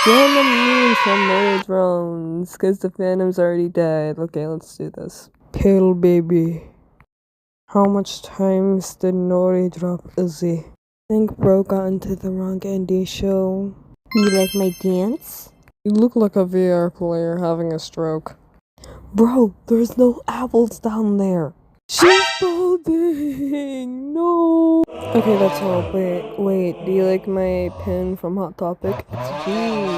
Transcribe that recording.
Random news from Murder Drones, because the Phantom's already dead. Okay, let's do this. Pale baby. How much times did Nori drop Izzy? I think bro got into the wrong indie show. You like my dance? You look like a VR player having a stroke. Bro, there's no apples down there. She's balding! No! Okay, that's all. Wait, do you like my pin from Hot Topic? It's G.